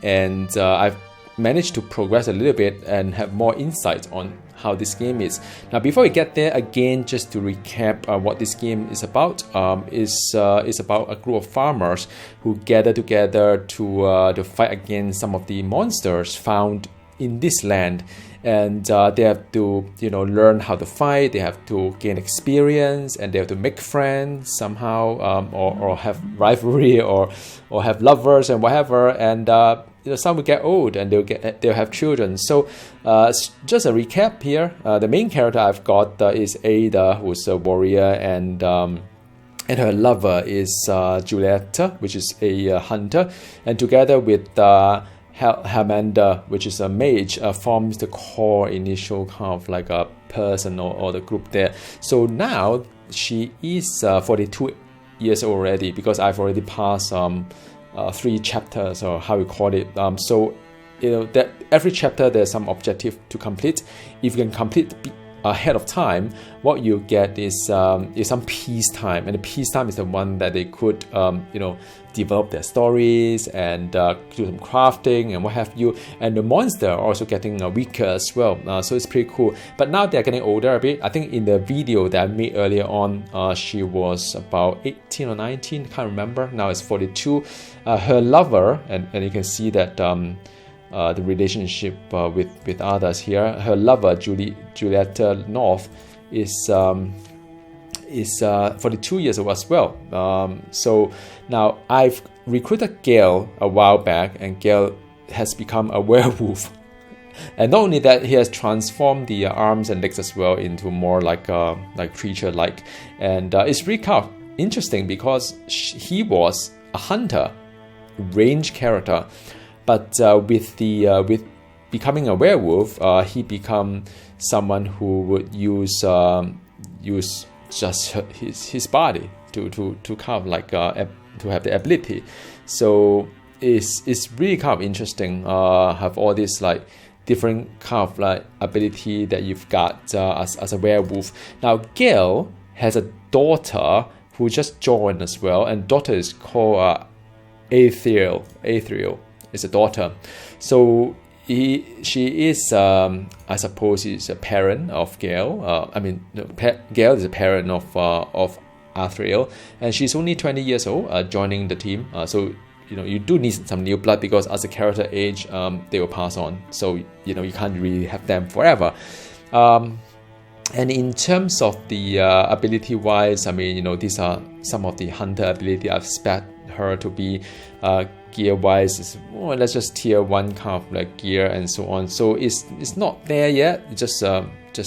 and I've managed to progress a little bit and have more insight on how this game is. Now, before we get there, again, just to recap what this game is about, is about a group of farmers who gather together to fight against some of the monsters found in this land. And they have to, learn how to fight. They have to gain experience, and they have to make friends somehow, or have rivalry, or have lovers and whatever. And some will get old, and they'll have children. So just a recap here. The main character I've got is Ada, who's a warrior, and her lover is Julieta, which is a hunter, and together with Hamanda, which is a mage, forms the core initial kind of like a person or the group there. So now she is 42 years old already, because I've already passed 3 chapters, or how you call it. So that every chapter there's some objective to complete. If you can complete ahead of time, what you get is some peacetime, and the peacetime is the one that they could develop their stories and do some crafting and what have you. And the monster are also getting weaker as well, so it's pretty cool. But now they're getting older a bit. I think in the video that I made earlier on, she was about 18 or 19, can't remember. Now it's 42. Her lover, and you can see that the relationship with others here. Her lover, Julieta North, is 42 years old as well. So now I've recruited Gale a while back, and Gale has become a werewolf. And not only that, he has transformed the arms and legs as well into more like creature-like. And it's really kind of interesting, because he was a hunter, range character. But with becoming a werewolf, he become someone who would use just his body to kind of like to have the ability. So it's really kind of interesting. Have all this like different kind of like ability that you've got as a werewolf. Now Gale has a daughter who just joined as well, and daughter is called Aethriel. Is a daughter. So she is, I suppose, is a parent of Gale. Gale is a parent of Aethriel, and she's only 20 years old, joining the team. So you do need some new blood, because as the character age, they will pass on. So you can't really have them forever. And in terms of the ability wise, these are some of the hunter ability I've expect her to be. Gear wise, let's just tier 1 kind of like gear and so on. So it's not there yet. It's just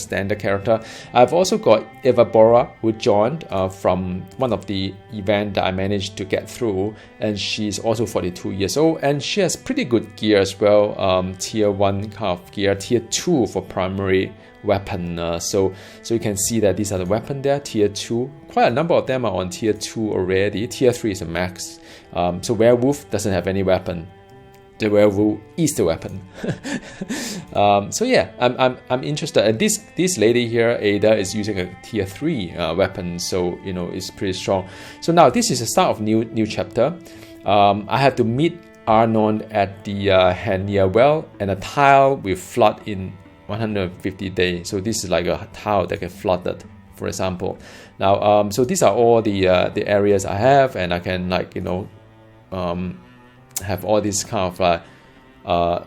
standard character. I've also got Eva Bora, who joined from one of the event that I managed to get through, and she's also 42 years old, and she has pretty good gear as well. Tier 1 kind of gear, tier 2 for primary weapon. So you can see that these are the weapon there, tier 2. Quite a number of them are on tier 2 already. Tier 3 is a max. So werewolf doesn't have any weapon. The werewolf is the weapon. So yeah, I'm interested. And this lady here, Ada, is using a tier 3 weapon, so it's pretty strong. So now this is the start of new chapter. I have to meet Arnon at the Hania well, and a tile will flood in 150 days. So this is like a tile that get flooded, for example. Now, so these are all the areas I have, and I can have all these kind of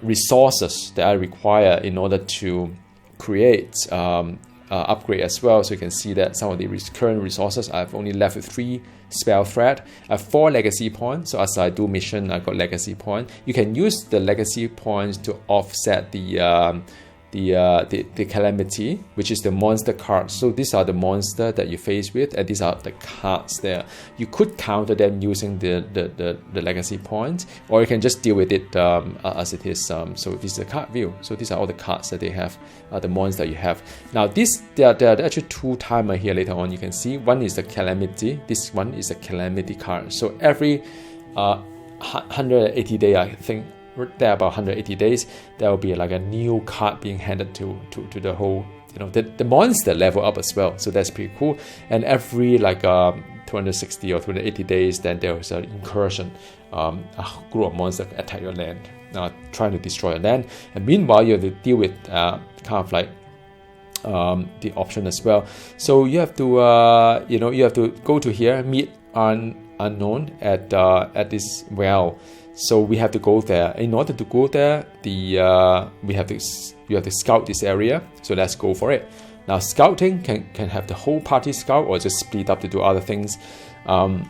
resources that I require in order to create upgrade as well. So you can see that some of the current resources, I've only left with 3 spell thread. I have 4 legacy points. So as I do mission, I got legacy point. You can use the legacy points to offset the calamity, which is the monster card. So these are the monster that you face with, and these are the cards there. You could counter them using the legacy points, or you can just deal with it as it is. So this is a card view. So these are all the cards that they have, the monster you have. Now there are actually 2 timer here later on. You can see one is the calamity. This one is a calamity card. So every 180 day, I think, there about 180 days, there will be like a new card being handed to the whole, the monster level up as well. So that's pretty cool. And every 260 or 280 days, then there is an incursion, a group of monsters attack your land. trying to destroy your land. And meanwhile, you have to deal with kind of like the option as well. So you have to you have to go to here, meet unknown at this well. So we have to go there. In order to go there, you have to scout this area. So let's go for it. Now scouting can have the whole party scout or just split up to do other things. And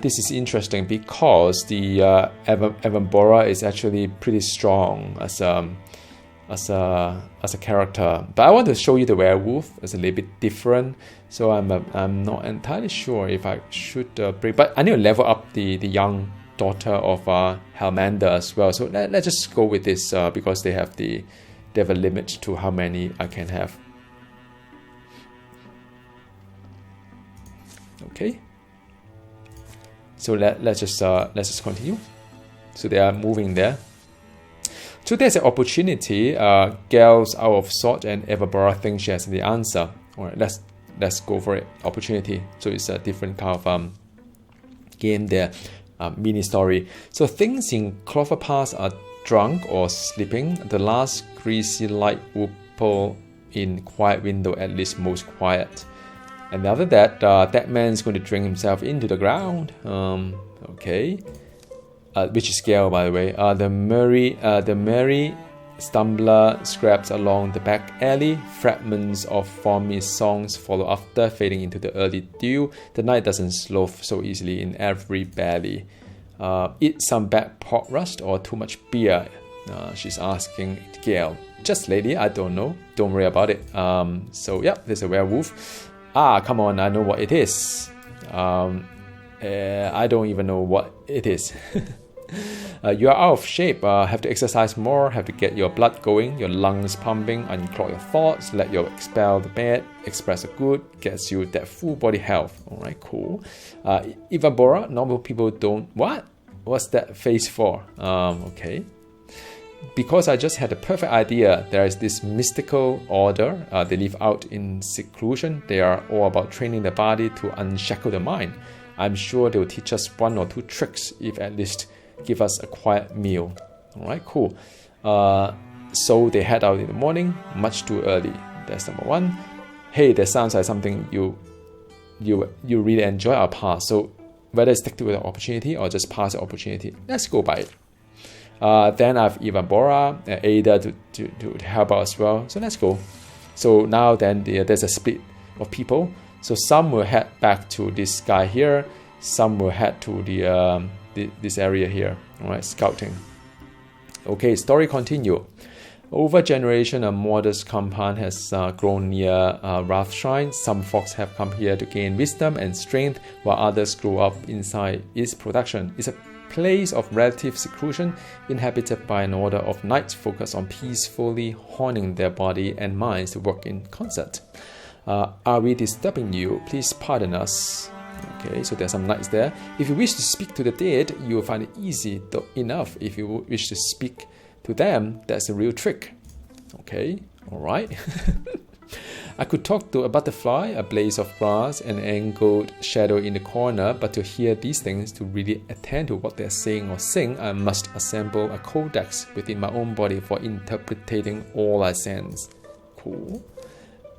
this is interesting because the Evambora is actually pretty strong as a character. But I want to show you the werewolf as a little bit different. So I'm not entirely sure if I should bring, but I need to level up the young daughter of Helmander as well. So let's just go with this because they have a limit to how many I can have. Okay. So let's just continue. So they are moving there. So there's an opportunity. Gale's out of sort, and Evabora thinks she has the answer. All right, let's go for it. Opportunity. So it's a different kind of game there. Mini story. So things in Clover Pass are drunk or sleeping. The last greasy light will pull in quiet window, at least most quiet. And after that, that man's going to drink himself into the ground. Okay. Which is Gale, by the way. The merry stumbler scraps along the back alley. Fragments of foamy songs follow after, fading into the early dew. The night doesn't slough so easily in every belly. Eat some bad pork rust or too much beer? She's asking Gale. Just lady, I don't know. Don't worry about it. So yeah, there's a werewolf. Come on, I know what it is. I don't even know what it is. You are out of shape, have to exercise more, have to get your blood going, your lungs pumping, unclog your thoughts, let your expel the bad, express the good, gets you that full body health. Alright, cool. Ivabora, normal people don't... What? What's that face for? Okay. Because I just had a perfect idea. There is this mystical order. They live out in seclusion. They are all about training the body to unshackle the mind. I'm sure they will teach us one or two tricks, if at least give us a quiet meal. Alright, cool. So they head out in the morning, much too early. That's number one. Hey, that sounds like something you really enjoy our pass. So whether stick to the opportunity or just pass the opportunity, let's go by it. Then I have Ivabora and Ada to help out as well. So let's go. So now then there's a split of people. So some will head back to this guy here. Some will head to this area here. All right, scouting. Okay, story continue. Over generation, a modest compound has grown near Rathshrine. Some folks have come here to gain wisdom and strength, while others grew up inside its production. It's a place of relative seclusion, inhabited by an order of knights focused on peacefully honing their body and minds to work in concert. Are we disturbing you? Please pardon us. Okay, so there's some knights there. If you wish to speak to the dead, you will find it easy enough. If you wish to speak to them, that's a real trick. Okay, alright. I could talk to a butterfly, a blaze of grass, an angled shadow in the corner, but to hear these things, to really attend to what they're saying or sing, I must assemble a codex within my own body for interpreting all I sense. Cool.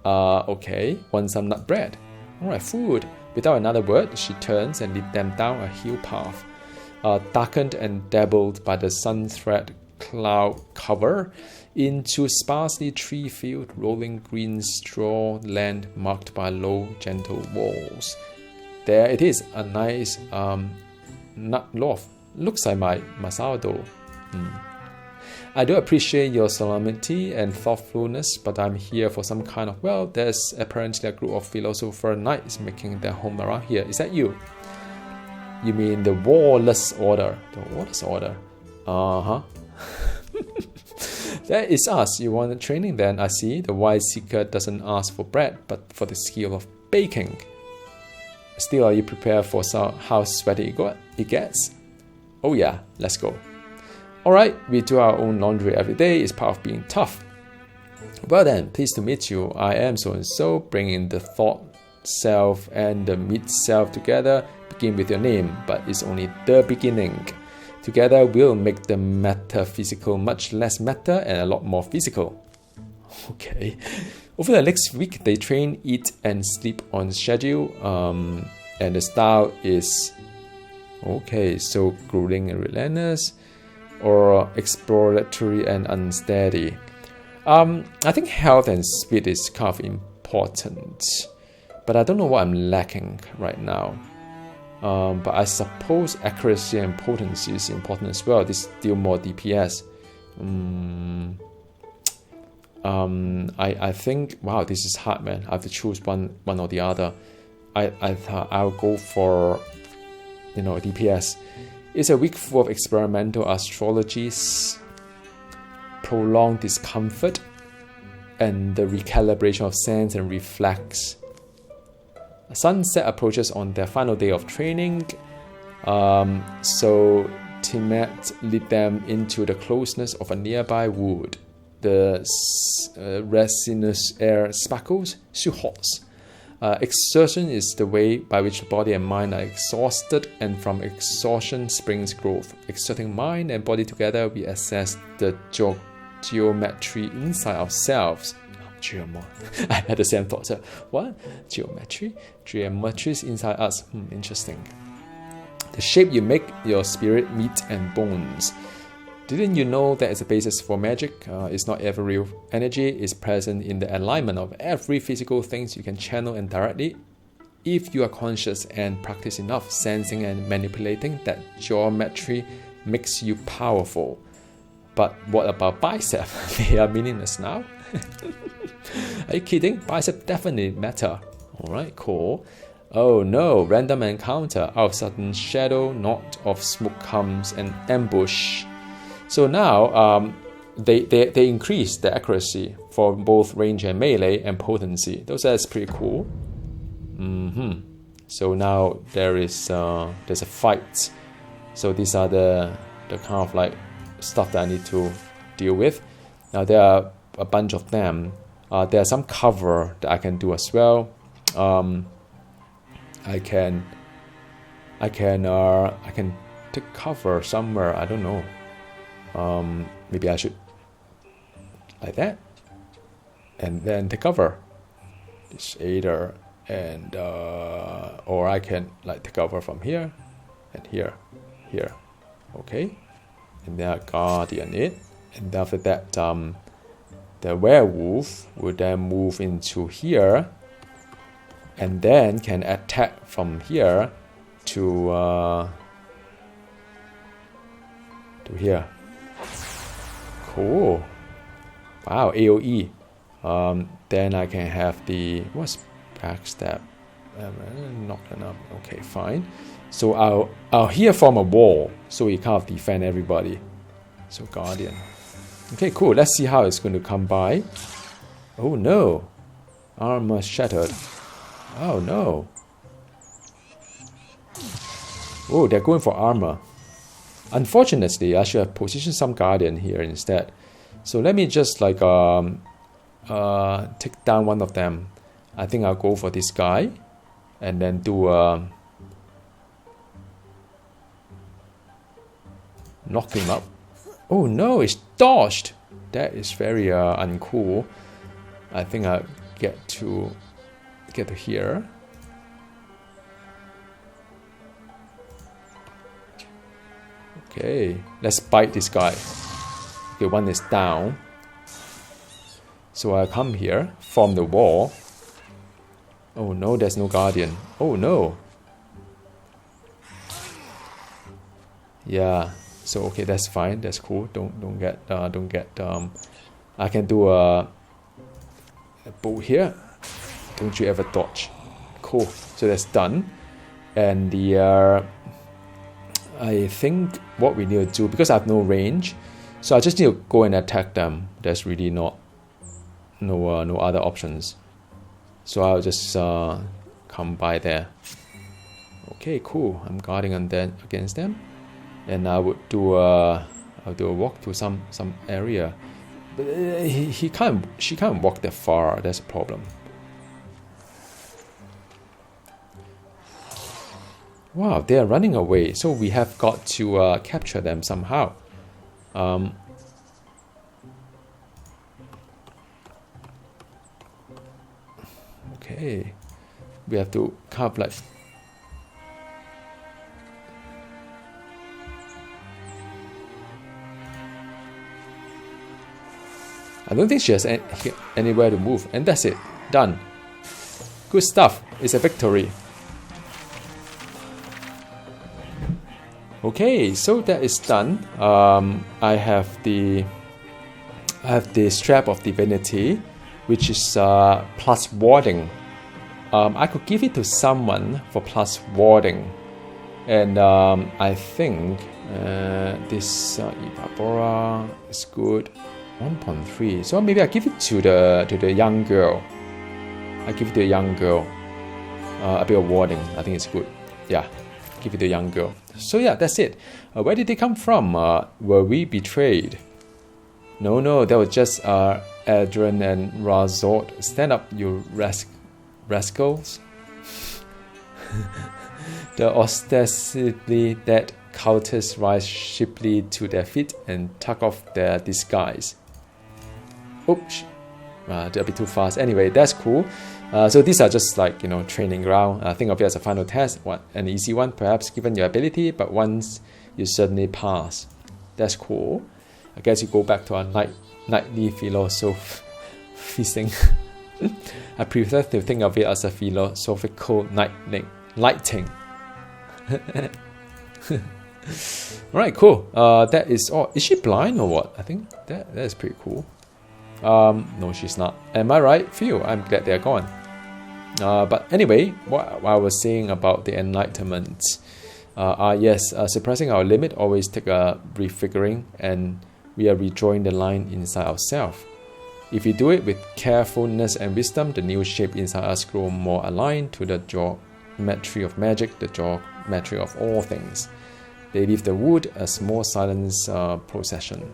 Okay, want some nut bread? Alright, food. Without another word, she turns and leads them down a hill path, darkened and dabbled by the sun-thread cloud cover, into sparsely tree-filled, rolling green straw land marked by low, gentle walls. There it is, a nice nut loaf. Looks like my sourdough. I do appreciate your solemnity and thoughtfulness, but I'm here for some kind of... Well, there's apparently a group of philosopher knights making their home around here. Is that you? You mean the Warless Order? The Warless Order? Uh-huh. That is us. You want training then, I see. The wise seeker doesn't ask for bread, but for the skill of baking. Still, are you prepared for how sweaty it gets? Oh yeah, let's go. Alright, we do our own laundry every day. It's part of being tough. Well then, pleased to meet you. I am so-and-so, bringing the thought self and the meat self together. begin with your name, but it's only the beginning. Together we'll make the metaphysical much less meta and a lot more physical. Okay. Over the next week, they train, eat, and sleep on schedule. And the style is okay, so grueling and relentless, or exploratory and unsteady. I think health and speed is kind of important, but I don't know what I'm lacking right now. But I suppose accuracy and potency is important as well. This deal more DPS. I think, wow, this is hard, man. I have to choose one or the other. I'll go for, DPS. It's a week full of experimental astrologies, prolonged discomfort, and the recalibration of sense and reflex. Sunset approaches on their final day of training, so Timet lead them into the closeness of a nearby wood. The resinous air sparkles, suhots. Exertion is the way by which the body and mind are exhausted, and from exhaustion springs growth. Exerting mind and body together, we assess the geometry inside ourselves. I had the same thought. So, what? Geometry? Geometries inside us. Interesting. The shape you make your spirit, meat, and bones. Didn't you know that as a basis for magic, it's not every real energy is present in the alignment of every physical things you can channel indirectly? If you are conscious and practice enough sensing and manipulating, that geometry makes you powerful. But what about bicep? They are meaningless now? Are you kidding? Bicep definitely matter. Alright, cool. Oh no, random encounter. Out of sudden shadow, knot of smoke comes and ambush. So now they increase the accuracy for both range and melee and potency. That's pretty cool. So now there's a fight. So these are the kind of like stuff that I need to deal with. Now there are a bunch of them. There's some cover that I can do as well. I can take cover somewhere. I don't know. Maybe I should like that, and then take cover. This aider, and or I can like take cover from here and here. Okay, and then I guardian it, and after that, the werewolf will then move into here, and then can attack from here to here. Cool. Wow, AoE. Then I can have the what's backstab? Knock them up. Okay, fine. So I'll here form a wall, so we can't defend everybody. So guardian. Okay, cool. Let's see how it's going to come by. Oh no, armor shattered. Oh no. Oh, they're going for armor. Unfortunately, I should have positioned some guardian here instead. So let me just like take down one of them. I think I'll go for this guy, and then do knock him up. Oh no, it's dodged. That is very uncool. I think I'll get to here. Okay, let's bite this guy. Okay, one is down. So I come here, form the wall. Oh no, there's no guardian. Oh no. Yeah. So okay, that's fine. That's cool. Don't get. I can do a bow here. Don't you ever dodge? Cool. So that's done. And the I think what we need to do, because I have no range, so I just need to go and attack them. There's really no other options. So I'll just come by there. Okay, cool. I'm guarding on that against them, and I would do I'll do a walk to some area. But she can't walk that far. That's a problem. Wow, they are running away. So we have got to capture them somehow. Okay, we have to carve like. I don't think she has anywhere to move, and that's it. Done. Good stuff. It's a victory. Okay, so that is done. I have the strap of divinity, which is plus warding. I could give it to someone for plus warding, and I think this Evabora is good. 1.3. So maybe I give it to the young girl. I give it to a young girl. A bit of warding. I think it's good. Yeah, give it to a young girl. So yeah, that's it. Where did they come from? Were we betrayed? No, that was just Adrian and Razort. Stand up, you rascals. The ostensibly dead cultists rise shiply to their feet and tug off their disguise. Oops, they're a bit too fast. Anyway, that's cool. So these are just like, training ground. Think of it as a final test, an easy one, perhaps given your ability, but once you certainly pass. That's cool. I guess you go back to our nightly philosophy. I prefer to think of it as a philosophical lighting. Alright, cool. That is all. Is she blind or what? I think that is pretty cool. No, she's not. Am I right? Phew, I'm glad they're gone. But anyway, what I was saying about the enlightenment. Yes, suppressing our limit always take a refiguring, and we are redrawing the line inside ourselves. If we do it with carefulness and wisdom, the new shape inside us grow more aligned to the geometry of magic, the geometry of all things. They leave the wood, a small silent procession.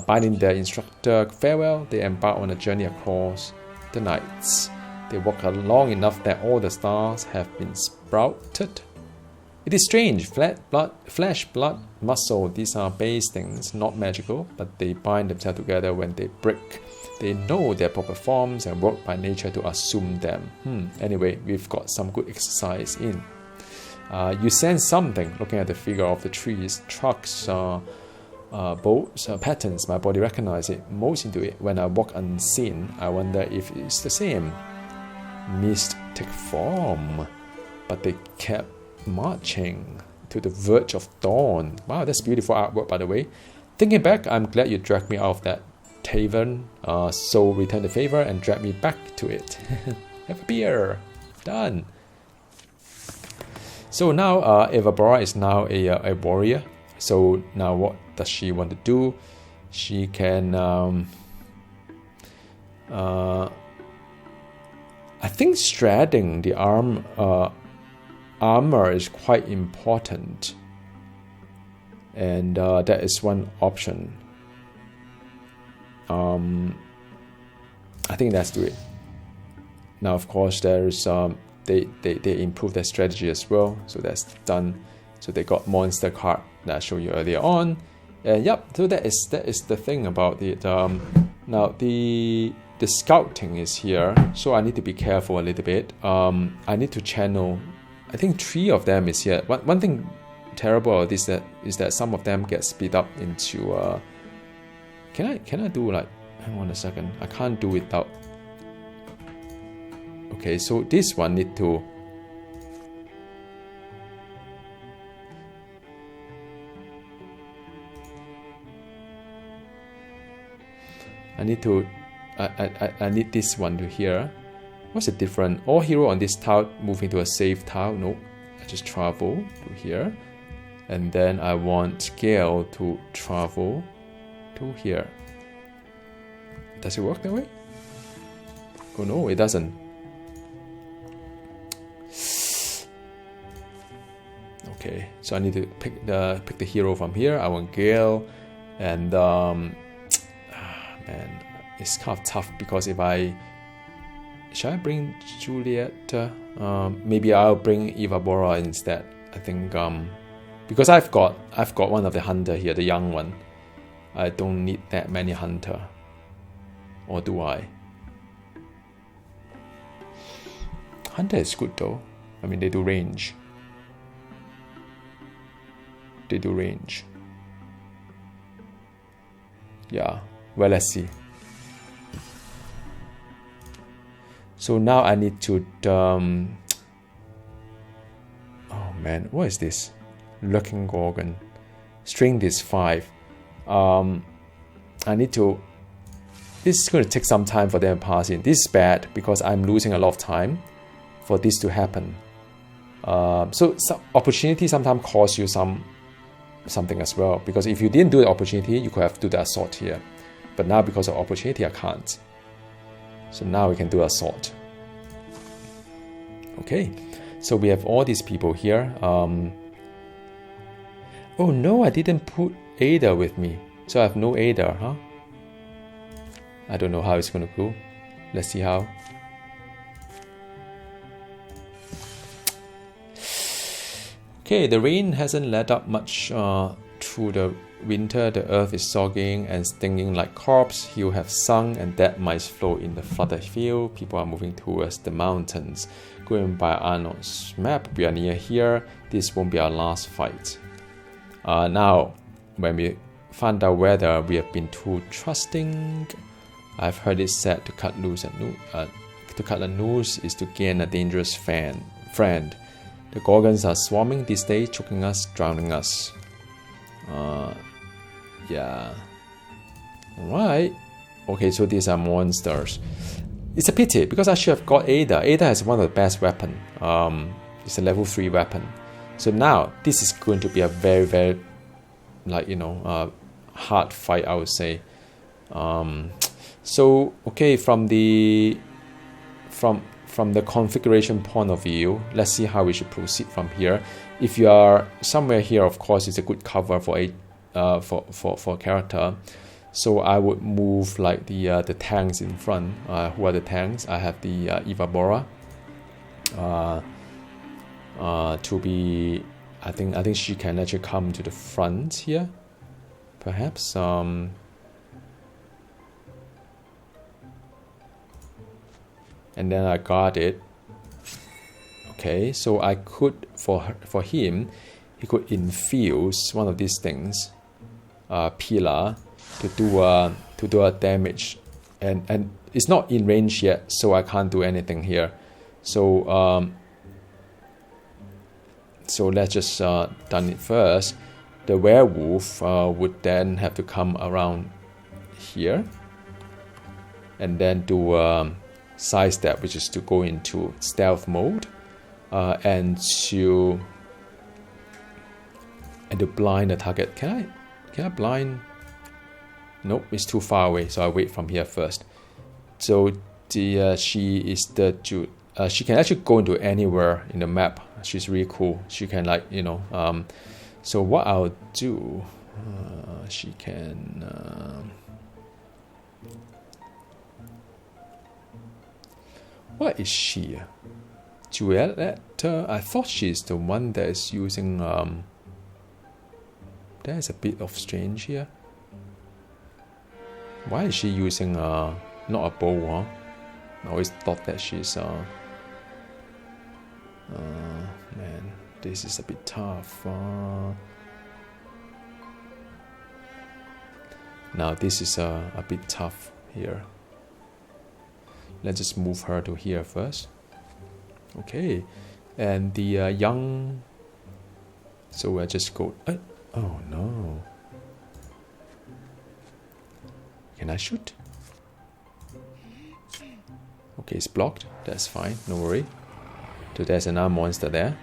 Bidding their instructor farewell, they embark on a journey across the nights. They walk long enough that all the stars have been sprouted. It is strange, flesh, blood, muscle, these are base things, not magical, but they bind themselves together when they break. They know their proper forms and work by nature to assume them. Anyway, we've got some good exercise in. You sense something looking at the figure of the trees, trucks, bolts, patterns. My body recognizes it, moves into it. When I walk unseen, I wonder if it's the same. Mist take form, but they kept marching to the verge of dawn. Wow, that's beautiful artwork, by the way. Thinking back, I'm glad you dragged me out of that tavern. So return the favor and drag me back to it. Have a beer. Done. So now Evabora is now a warrior. So now what does she want to do? She can I think shredding the armor is quite important, and that is one option. I think let's do it. Now of course there's they improve their strategy as well, so that's done. So they got monster card that I showed you earlier on, and yep. So that is the thing about it. Now the scouting is here, so I need to be careful a little bit. I need to channel. I think 3 of them is here. One thing terrible about this is that some of them get split up into. Can I do like? Hang on a second. I can't do without. Okay, so this one need to. I need to. I need this one to here. What's the difference? All hero on this tile moving to a safe tile. Nope. I just travel to here. And then I want Gale to travel to here. Does it work that way? Oh no, it doesn't. Okay, so I need to pick the hero from here. I want Gale, and man, it's kind of tough because if I should I bring Juliet? Maybe I'll bring Eva Bora instead. I think because I've got one of the hunter here, the young one. I don't need that many hunter, or do I? Hunter is good though. I mean, they do range. They do range. Yeah. Well, let's see. So now I need to. Oh man, what is this? Lurking Gorgon. String this 5. I need to. This is going to take some time for them to pass in. This is bad because I'm losing a lot of time for this to happen. So some opportunity sometimes costs you something as well, because if you didn't do the opportunity, you could have to do the assault here. But now because of opportunity, I can't. So now we can do assault. Okay, so we have all these people here. Oh no, I didn't put Ada with me. So I have no Ada, huh? I don't know how it's going to go. Let's see how. Okay, the rain hasn't let up much through the winter. The earth is sogging and stinging like corpse. He'll have sung and dead mice float in the flooded field. People are moving towards the mountains. Going by Arnold's map, we are near here. This won't be our last fight. Now, when we find out whether we have been too trusting, I've heard it said to cut loose to cut a noose is to gain a dangerous friend. The Gorgons are swarming these days, choking us, drowning us. Yeah. Alright. Okay, so these are monsters. It's a pity because I should have got Ada. Ada has one of the best weapon. It's a level 3 weapon. So now this is going to be a very, very, like, you know, hard fight, I would say. So okay, from the configuration point of view, let's see how we should proceed from here. If you are somewhere here, of course, it's a good cover for a character. So I would move like the tanks in front. Who are the tanks? I have the Eva Bora. To be, I think she can actually come to the front here, perhaps. And then I got it. Okay, so I could for him, he could infuse one of these things, pillar, to do a damage, and it's not in range yet, so I can't do anything here. So so let's just done it first. The werewolf would then have to come around here, and then do sidestep, which is to go into stealth mode, and to blind the target. Can I blind? Nope, it's too far away, so I wait from here first. So she can actually go into anywhere in the map. She's really cool. She can, like, you know. So what I'll do, she can. What is she? Juliet? I thought she's the one that is using. There's a bit of strange here. Why is she using not a bow? Huh? I always thought that she's man, this is a bit tough. Now this is a bit tough here. Let's just move her to here first. Okay, and the young. So we'll just go. Oh no! Can I shoot? Okay, it's blocked. That's fine. No worry. So there's another monster there.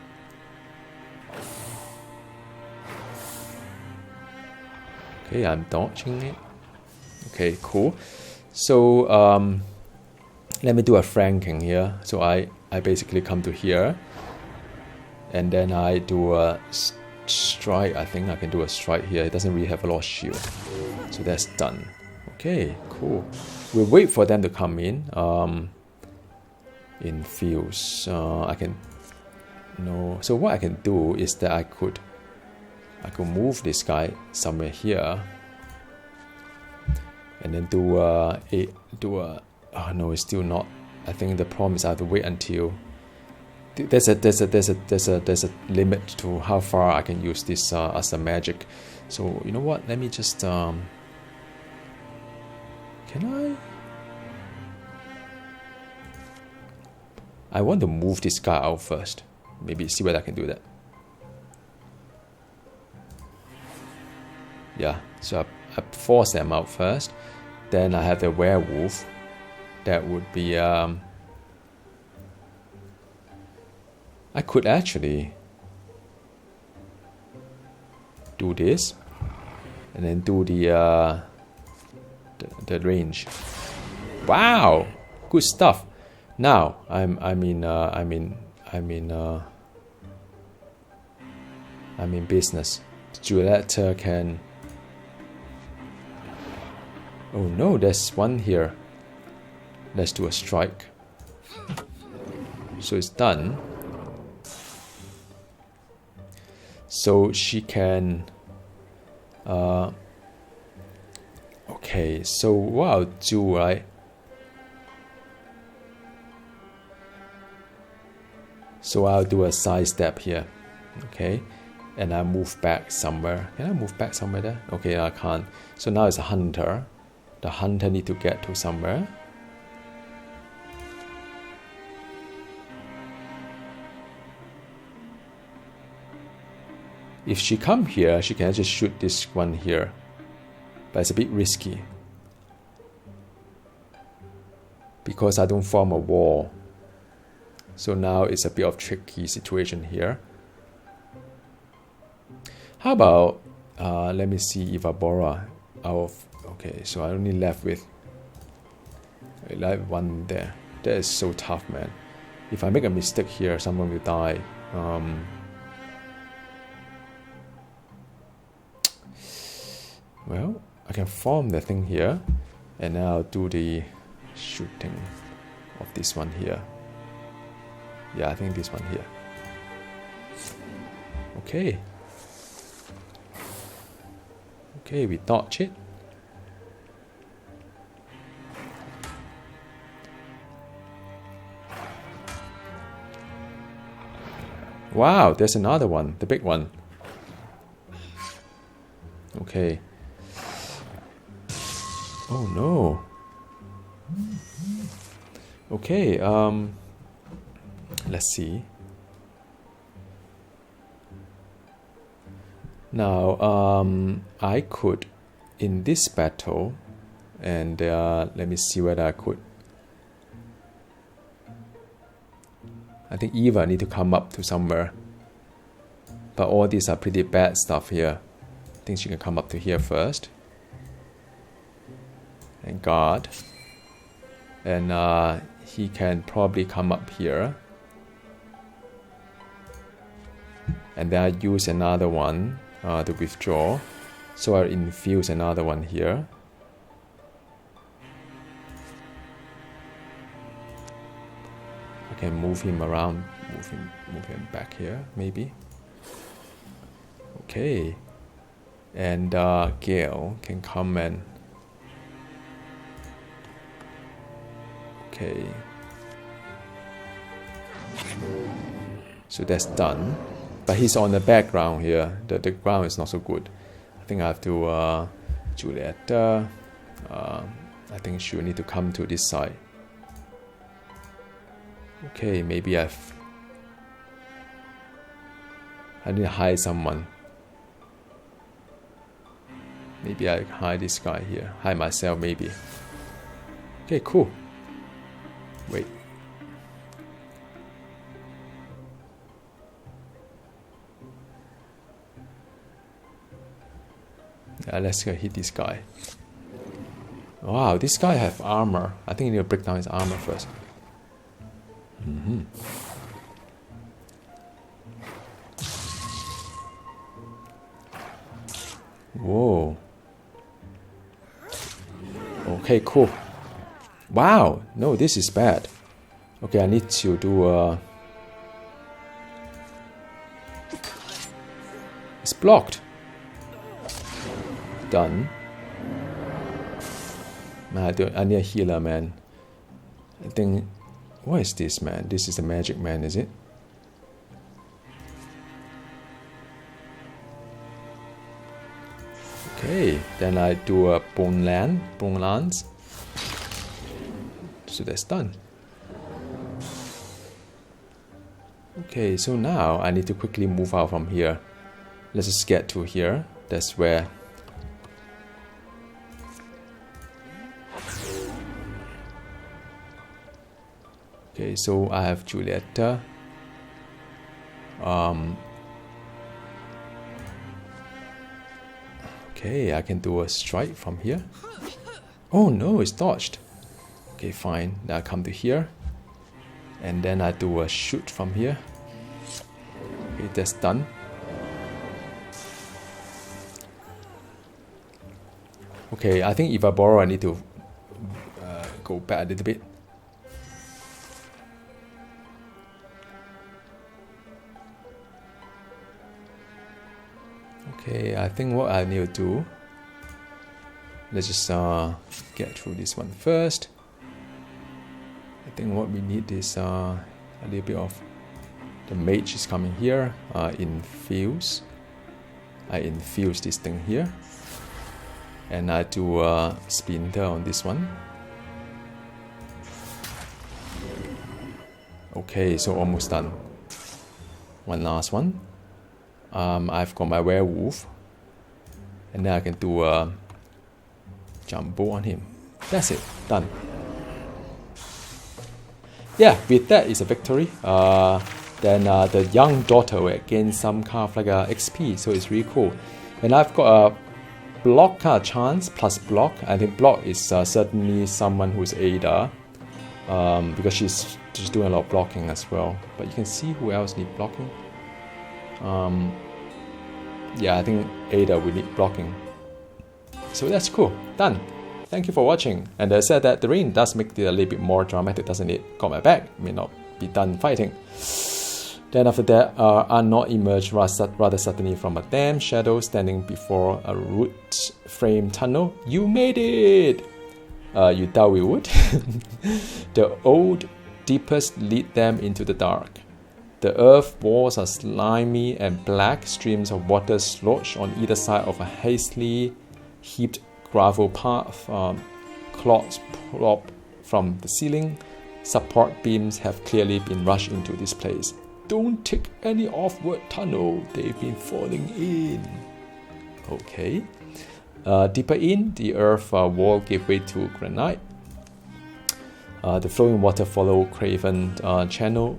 Okay, I'm dodging it. Okay, cool. So let me do a flanking here. So I basically come to here, and then I do a strike. I think I can do a strike here. It doesn't really have a lot of shield, so that's done. Okay, cool. We'll wait for them to come in. infuse. I can no. So what I can do is that I could move this guy somewhere here, and then do a. Oh no, it's still not. I think the problem is I have to wait until there's a limit to how far I can use this as a magic. So you know what? Let me just can I want to move this guy out first. Maybe see whether I can do that. Yeah, so I force them out first. Then I have the werewolf. That would be I could actually do this and then do the range. Wow, good stuff. Now I'm in business. Juliet can. Oh no, there's one here. Let's do a strike. So it's done. So she can. Okay, so what I'll do, right? So I'll do a side step here, okay? And I move back somewhere. Can I move back somewhere there? Okay, I can't. So now it's a hunter. The hunter need to get to somewhere. If she come here, she can just shoot this one here. But it's a bit risky. Because I don't form a wall. So now it's a bit of tricky situation here. How about, let me see if I borrow out of, okay, so I only left with one there. That is so tough, man. If I make a mistake here, someone will die. Well, I can form the thing here, and now I'll do the shooting of this one here. Yeah, I think this one here. Okay. Okay, we dodge it. Wow, there's another one, the big one. Okay. Oh no. Okay, let's see. Now, I could, in this battle, and let me see whether I could. I think Eva need to come up to somewhere. But all these are pretty bad stuff here. I think she can come up to here first. And guard. And he can probably come up here. And then I use another one to withdraw. So I infuse another one here. I can move him around, move him back here, maybe. Okay. And Gale can come and okay. So that's done. But he's on the background here. The ground is not so good. I think I have to Juliet. I think she'll need to come to this side. Okay, maybe I need to hide someone. Maybe I hide this guy here. Hide myself, maybe. Okay, cool. Wait. Yeah, let's go hit this guy. Wow, this guy have armor. I think you need to break down his armor first. Whoa. Okay, cool. Wow, no, this is bad. Okay, I need to do it's blocked. Done. Man, I need a healer, man. I think... What is this, man? This is a magic man, is it? Okay, then I do a bone lance. So that's done. Okay, so now I need to quickly move out from here. Let's just get to here. That's where... Okay, so I have Julieta. Okay, I can do a strike from here. Oh no, it's dodged. Okay, fine. Now I come to here. And then I do a shoot from here. Okay, that's done. Okay, I think if I borrow, I need to go back a little bit. Okay, I think what I need to do, let's just get through this one first. I think what we need is a little bit of the mage is coming here. Infuse. I infuse this thing here, and I do a splinter on this one. Okay, so almost done. One last one. I've got my werewolf, and then I can do a jumbo on him. That's it, done. Yeah, with that is a victory. Then the young daughter will gain some kind of like a XP, so it's really cool. And I've got a block chance plus block. I think block is certainly someone who's Ada, because she's doing a lot of blocking as well. But you can see who else need blocking. Yeah, I think Ada will need blocking. So that's cool. Done. Thank you for watching. And I said that the rain does make it a little bit more dramatic, doesn't it? Got my back. May not be done fighting. Then after that, Arnott emerged rather suddenly from a damp shadow standing before a root frame tunnel. You made it! You thought we would? The old deepest lead them into the dark. The earth walls are slimy and black. Streams of water slosh on either side of a hastily heaped gravel path. Clods plop from the ceiling. Support beams have clearly been rushed into this place. Don't take any offward tunnel. They've been falling in. Okay. Deeper in, the earth wall gave way to granite. The flowing water followed Craven channel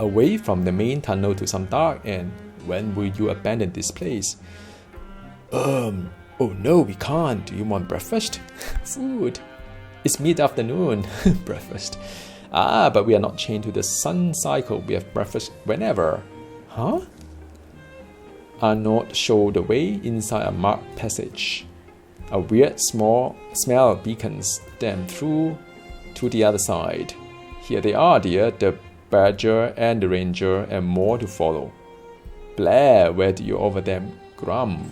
away from the main tunnel to some dark end. When will you abandon this place? Oh no, we can't. Do you want breakfast? Food. It's mid-afternoon. Breakfast. Ah, but we are not chained to the sun cycle. We have breakfast whenever. Huh? Arnott showed the way inside a marked passage. A weird small smell beacons them through to the other side. Here they are, dear. The badger and the ranger, and more to follow. Blair, where do you offer them? Grum.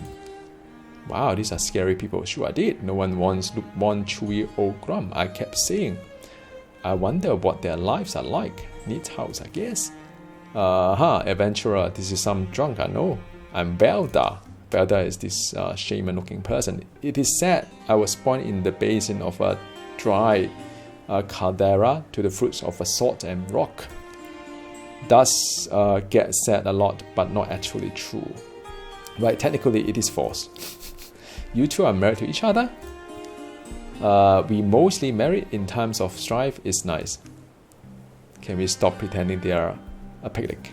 Wow, these are scary people. Sure I did. No one wants one chewy old Grum, I kept saying. I wonder what their lives are like. Neat house, I guess. Adventurer, this is some drunk, I know. I'm Velda. Velda is this shaman-looking person. It is said I was born in the basin of a dry caldera to the fruits of a salt and rock. Does get said a lot, but not actually true. Right, technically it is false. You two are married to each other? We mostly married in times of strife. Is nice. Can we stop pretending they are a picnic?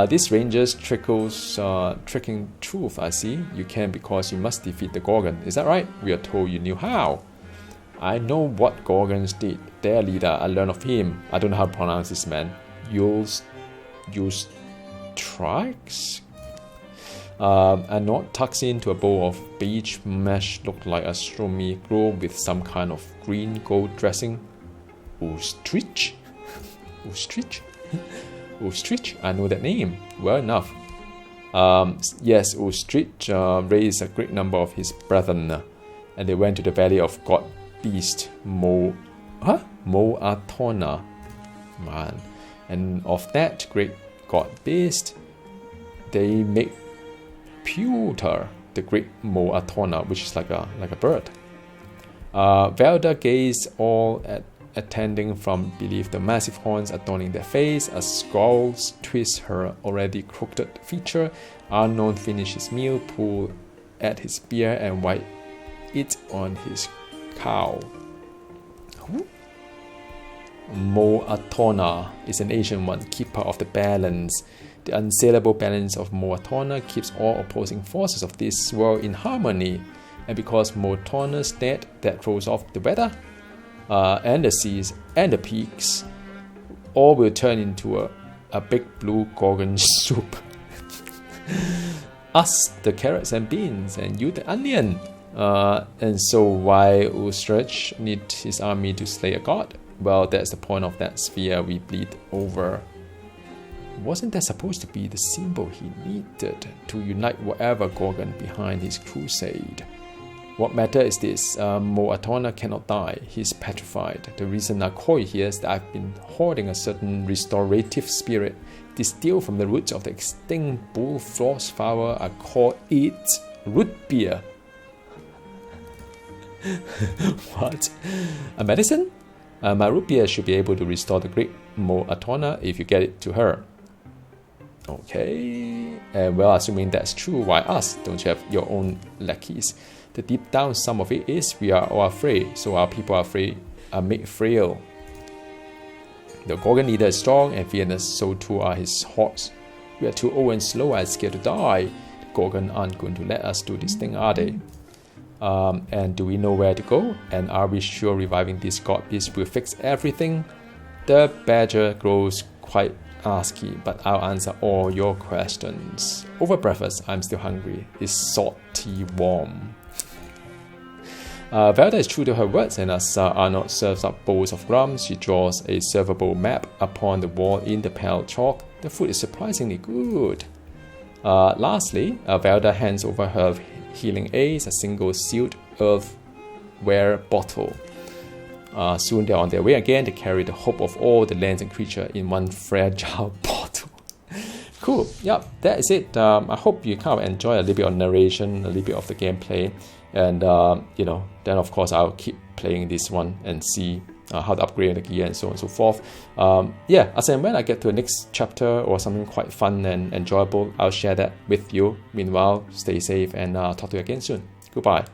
This ranger's tricking truth, I see. You can because you must defeat the Gorgon. Is that right? We are told you knew how. I know what Gorgons did. Their leader, I learned of him. I don't know how to pronounce this man. Use tracks? A knot tucks into a bowl of beige mesh looked like a stormy grove with some kind of green gold dressing. Ostrich. Ostrich, I know that name well enough. Yes, Ostrich raised a great number of his brethren, and they went to the valley of God Beast Moatona. Man. And of that great god beast, they make Pewter, the great Moatona, which is like a bird. Velda gazed all at attending from beneath the massive horns adorning their face. A skulls twist her already crooked feature. Arnon finished his meal, pulled at his spear, and wiped it on his cowl. Moatona is an ancient one, keeper of the balance. The unsaleable balance of Moatona keeps all opposing forces of this world in harmony. And because Moatona's dead, that throws off the weather, and the seas, and the peaks, all will turn into a big blue gorgon soup. Us, the carrots and beans, and you, the onion. And so why Ostrich need his army to slay a god? Well, that's the point of that sphere we bleed over. Wasn't that supposed to be the symbol he needed to unite whatever gorgon behind his crusade? What matters is this, Moatona cannot die, he's petrified. The reason I call it here is that I've been hoarding a certain restorative spirit distilled from the roots of the extinct bullfrost flower. I call it root beer. What? A medicine? My root beer should be able to restore the great Moatona if you get it to her. Okay, and well, assuming that's true, why us? Don't you have your own lackeys? The deep down sum of it is we are all afraid, so our people are made frail. The Gorgon leader is strong and fearless, so too are his hordes. We are too old and slow and scared to die. The Gorgon aren't going to let us do this thing, are they? And do we know where to go? And are we sure reviving this god beast will fix everything? The badger grows quite asky, but I'll answer all your questions. Over breakfast, I'm still hungry. It's salty warm. Velda is true to her words, and as Arnold serves up bowls of rum, she draws a servable map upon the wall in the pale chalk. The food is surprisingly good. Lastly, Velda hands over her healing aids, a single sealed earthware bottle. Soon they're on their way again to carry the hope of all the lands and creatures in one fragile bottle. Cool, yep, that is it. I hope you kind of enjoy a little bit of narration, a little bit of the gameplay, and then of course I'll keep playing this one and see how to upgrade the gear and so on and so forth. As and when I get to the next chapter or something quite fun and enjoyable, I'll share that with you. Meanwhile, stay safe and talk to you again soon. Goodbye.